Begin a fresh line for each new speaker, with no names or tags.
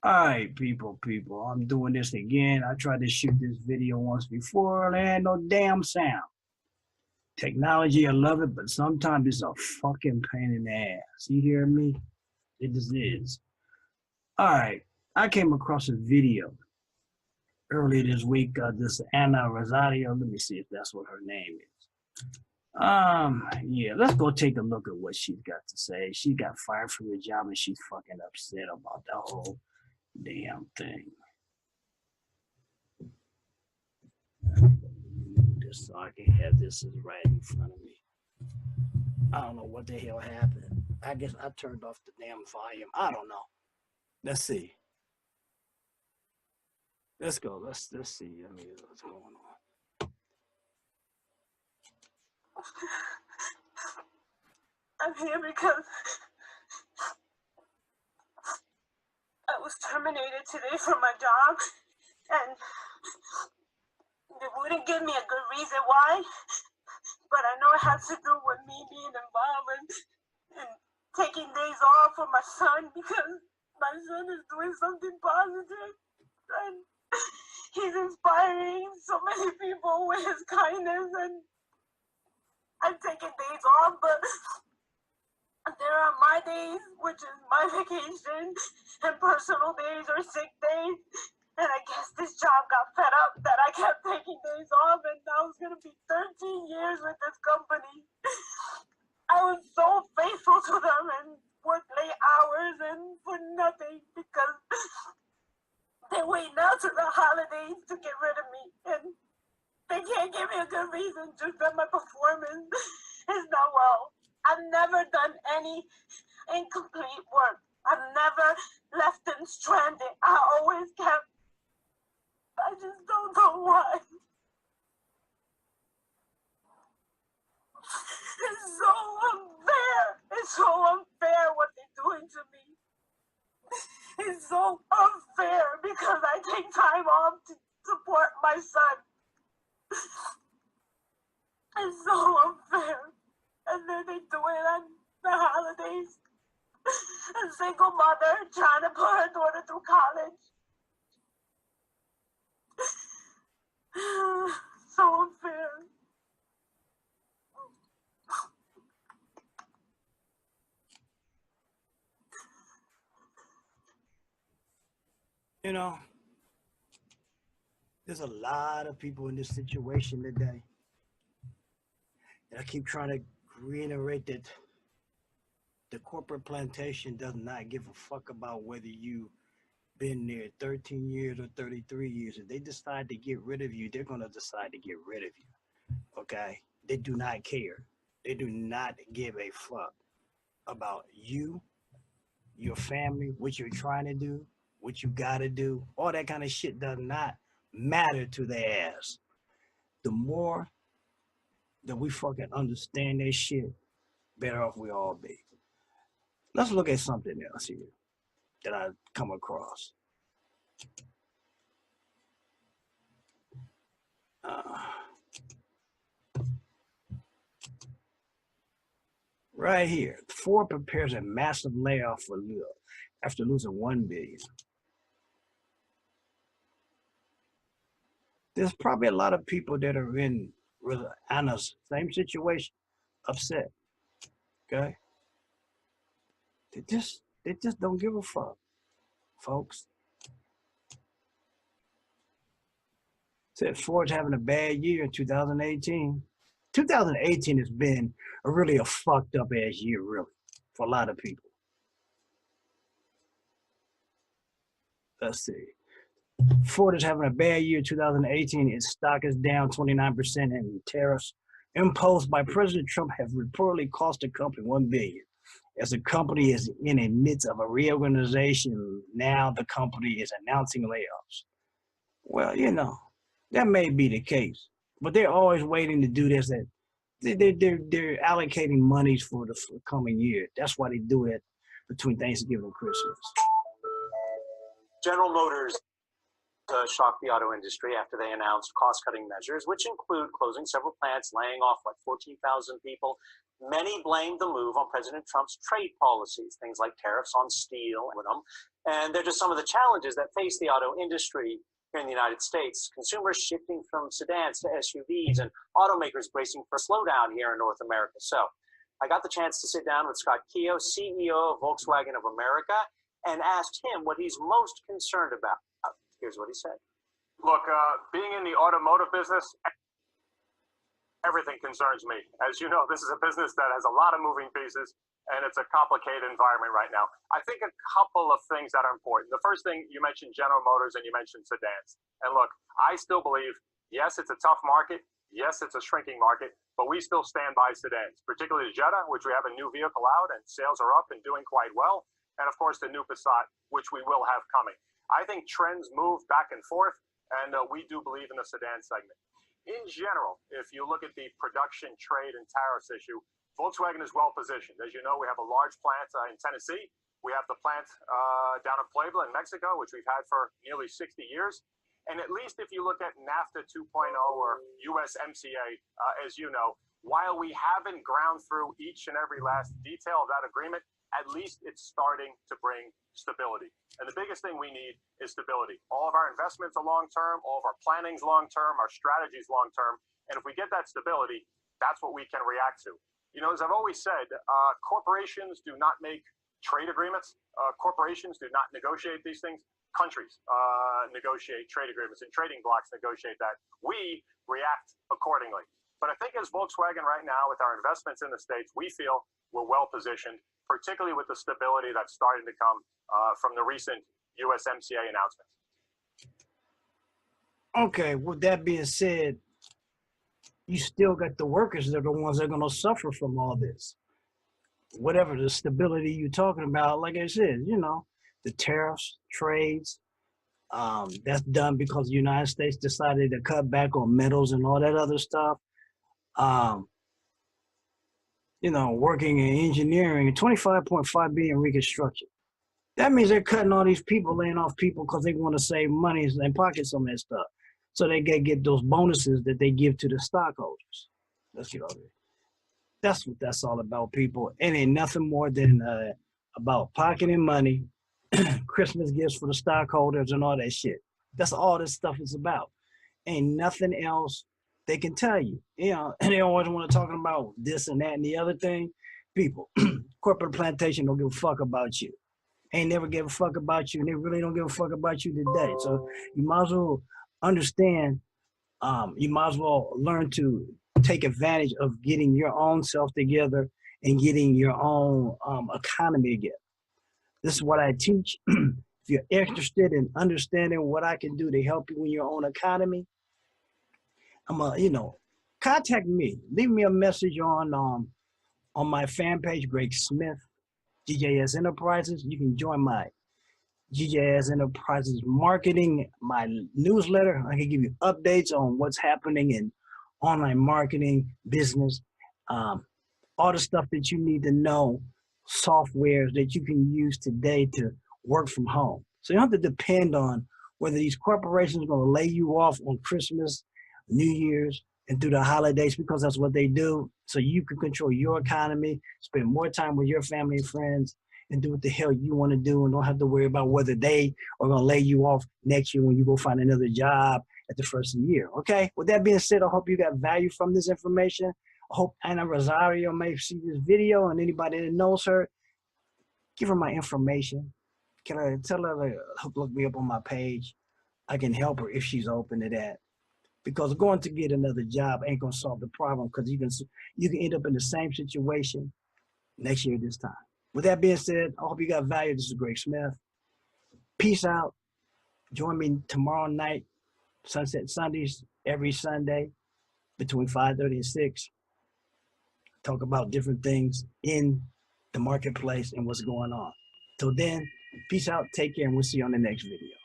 All right, people, I'm doing this again. I tried to shoot this video once before, and there ain't no damn sound. Technology, I love it, but sometimes it's a fucking pain in the ass. You hear me? It just is. All right, I came across a video earlier this week. This Anna Rosario. Let me see if that's what her name is. Yeah, let's go take a look at what she's got to say. She got fired from her job, and she's fucking upset about the whole damn thing. Just so I can have this right in front of me. I don't know what the hell happened. I guess I turned off the damn volume. I don't know. Let's see. Let's go. Let's see. I mean, what's going on.
I'm here because I was terminated today from my job, and they wouldn't give me a good reason why, but I know it has to do with me being involved and taking days off for my son, because my son is doing something positive, and he's inspiring so many people with his kindness, and I'm taking days off, but there are my days, which is my vacation, and personal days or sick days. And I guess this job got fed up that I kept taking days off, and now it's gonna be 13 years with this company. I was so faithful to them and worked late hours and for nothing, because they wait now to the holidays to get rid of me, and they can't give me a good reason, just that my performance is not well. I've never done any incomplete work. I've never left them stranded. I always kept. I just don't know why. It's so unfair. It's so unfair what they're doing to me. It's so unfair because I take time off to support my son. It's so unfair. And then they do it on the holidays. A single mother trying to put her daughter through college. So unfair.
You know, there's a lot of people in this situation today. And I keep trying to reiterate that the corporate plantation does not give a fuck about whether you've been there 13 years or 33 years. If they decide to get rid of you, they're going to decide to get rid of you. Okay? They do not care. They do not give a fuck about you, your family, what you're trying to do, what you got to do. All that kind of shit does not matter to their ass. The more that we fucking understand that shit, better off we all be. Let's look at something else here that I come across. Right here, Ford prepares a massive layoff for Leo after losing $1 billion. There's probably a lot of people that are in Anna's same situation, upset. Okay, they just don't give a fuck, folks. Said Ford's having a bad year in 2018. 2018 has been a fucked up ass year, really, for a lot of people. Let's see. Ford is having a bad year. 2018, its stock is down 29%, and tariffs imposed by President Trump have reportedly cost the company $1 billion. As the company is in the midst of a reorganization, now the company is announcing layoffs. Well, you know, that may be the case, but they're always waiting to do this. That they're allocating monies for the coming year. That's why they do it between Thanksgiving and Christmas.
General Motors. shocked the auto industry after they announced cost-cutting measures, which include closing several plants, laying off like 14,000 people. Many blamed the move on President Trump's trade policies, things like tariffs on steel, aluminum, and they're just some of the challenges that face the auto industry here in the United States. Consumers shifting from sedans to SUVs, and automakers bracing for a slowdown here in North America. So I got the chance to sit down with Scott Keogh, CEO of Volkswagen of America, and asked him what he's most concerned about. Here's what he said.
Look, being in the automotive business, everything concerns me. As you know, this is a business that has a lot of moving pieces, and it's a complicated environment right now. I think a couple of things that are important. The first thing, you mentioned General Motors and you mentioned sedans. And look, I still believe, yes, it's a tough market. Yes, it's a shrinking market, but we still stand by sedans, particularly the Jetta, which we have a new vehicle out and sales are up and doing quite well. And of course, the new Passat, which we will have coming. I think trends move back and forth, and we do believe in the sedan segment. In general, if you look at the production, trade, and tariffs issue, Volkswagen is well positioned. As you know, we have a large plant in Tennessee. We have the plant down in Puebla in Mexico, which we've had for nearly 60 years. And at least if you look at NAFTA 2.0 or USMCA, as you know, while we haven't ground through each and every last detail of that agreement, at least it's starting to bring stability. And the biggest thing we need is stability. All of our investments are long-term, all of our planning's long-term, our strategy's long-term. And if we get that stability, that's what we can react to. You know, as I've always said, corporations do not make trade agreements. Corporations do not negotiate these things. Countries negotiate trade agreements, and trading blocs negotiate that. We react accordingly. But I think as Volkswagen right now, with our investments in the States, we feel we're well positioned, particularly with the stability that's starting to come from the recent USMCA announcements.
Okay, with that being said, you still got the workers that are the ones that are going to suffer from all this. Whatever the stability you're talking about, like I said, you know, the tariffs, trades, that's done because the United States decided to cut back on metals and all that other stuff. You know, working in engineering, 25.5 billion reconstruction. That means they're cutting all these people, laying off people because they want to save money and pocket some of that stuff. So they get those bonuses that they give to the stockholders. Let's get over it. That's what that's all about, people. It ain't nothing more than about pocketing money, Christmas gifts for the stockholders and all that shit. That's all this stuff is about. Ain't nothing else they can tell you. You know, and they always want to talk about this and that and the other thing. People, corporate plantation don't give a fuck about you. Ain't never give a fuck about you, and they really don't give a fuck about you today. So you might as well understand, you might as well learn to take advantage of getting your own self together and getting your own economy together. This is what I teach. If you're interested in understanding what I can do to help you in your own economy, you know, contact me. Leave me a message on my fan page, Greg Smith, GJS Enterprises. You can join my GJS Enterprises marketing, my newsletter. I can give you updates on what's happening in online marketing, business, all the stuff that you need to know, softwares that you can use today to work from home. So you don't have to depend on whether these corporations are going to lay you off on Christmas, New Year's, and through the holidays, because that's what they do. So you can control your economy, spend more time with your family and friends, and do what the hell you want to do, and don't have to worry about whether they are going to lay you off next year when you go find another job at the first of the year. Okay, with that being said, I hope you got value from this information. I hope Ana Rosario may see this video, and anybody that knows her, give her my information. Can I tell her to look me up on my page? I can help her if she's open to that. Because going to get another job ain't gonna solve the problem, because you can end up in the same situation next year this time. With that being said, I hope you got value. This is Greg Smith. Peace out. Join me tomorrow night, Sunset Sundays, every Sunday between 5:30 and 6. Talk about different things in the marketplace and what's going on. Till then, peace out, take care, and we'll see you on the next video.